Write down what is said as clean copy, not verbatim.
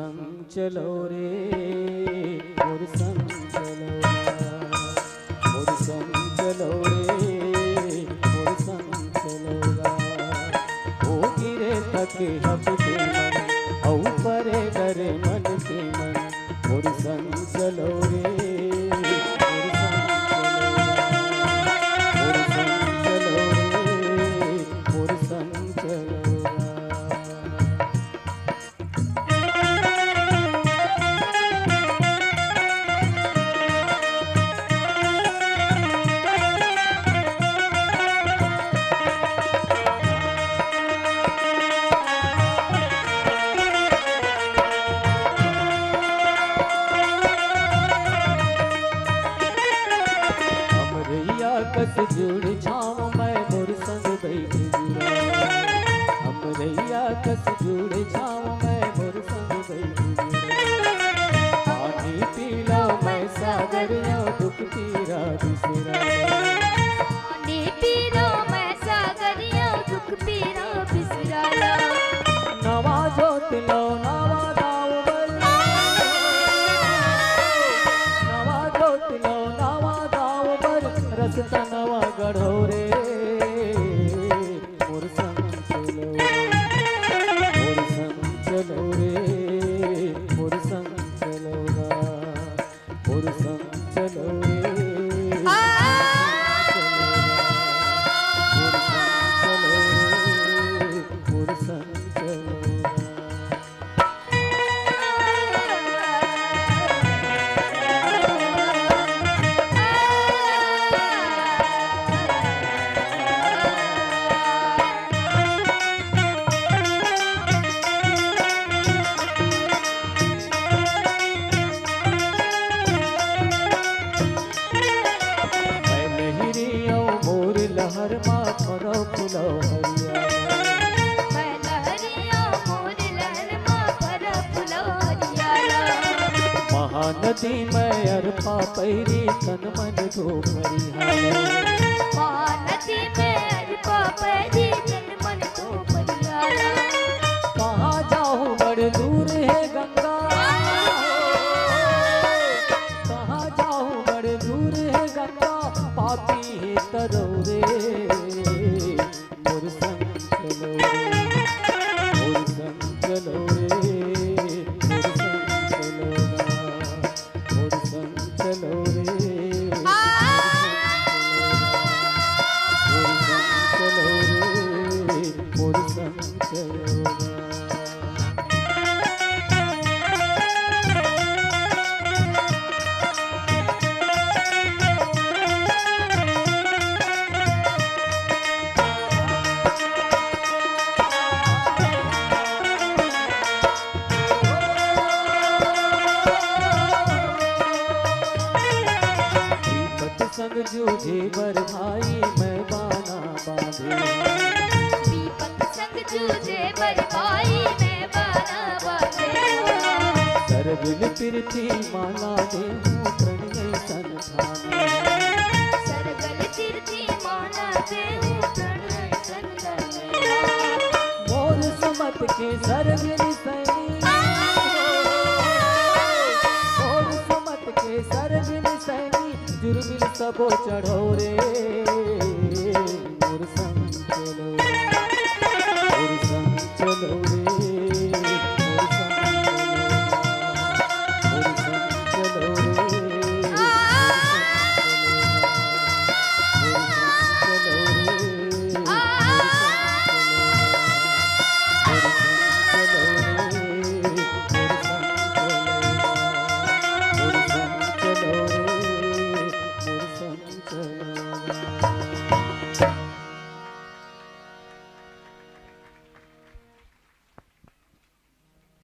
संग चलो रे मोर संग चलो मोर संग चलो रे मोर संग चलो ओ गिरे थके हबके मन औ परे डरे मन के मन मोर संग चलो रे मोर संग चलो रे मोर संग चलो कस जुड़ छाव मैं मोर संग बैठ जुड़ा हमरैया कस जुड़ छाव मैं मोर संग बैठ जुड़ा पानी पी लो मैं सागर दुख पीरा बिसरा पानी पी लो मैं सागर दुख पीरा बिसरा नवा जोत लो नवा दाव बर नवा जोत लो नवा दाव बर रसता नवा गढ़ो रे मोर संग चलो मोर संग चलो रे मोर संग चलो मोर संग चलो रे मोर संग चलो लहर मा फरो फुलो हरिया मैं लहरिया मोर लहर मा फरो फुलो हरिया महानदी में अरपा पैरी तन मन धो परिहार महानदी में अरपा पैरी तन मन धो परिहार कहाँ जाऊँ बड़े दूर है गंगा कहाँ जाऊँ बड़े दूर है गंगा पापी है तरो रे मोर संग चलो रे मोर संग चलो रे मोर संग चलो मोर संग चलो रे मोर संग चलो रे मोर संग चलो संग जूझे बर भाई मैं बाना बांधे दीपक संग जूझे बर भाई मैं बाना बांधे सरबिल पृथ्वी माला दे प्रणय सन ठाने सरगल तीर्थी माला दे प्रणय सन ठाने मोर सुमत के सरगिर सैनी मोर सुमत के सरगिर सैनी जुर्मिल सबो चढ़ो रे मोर संग चलो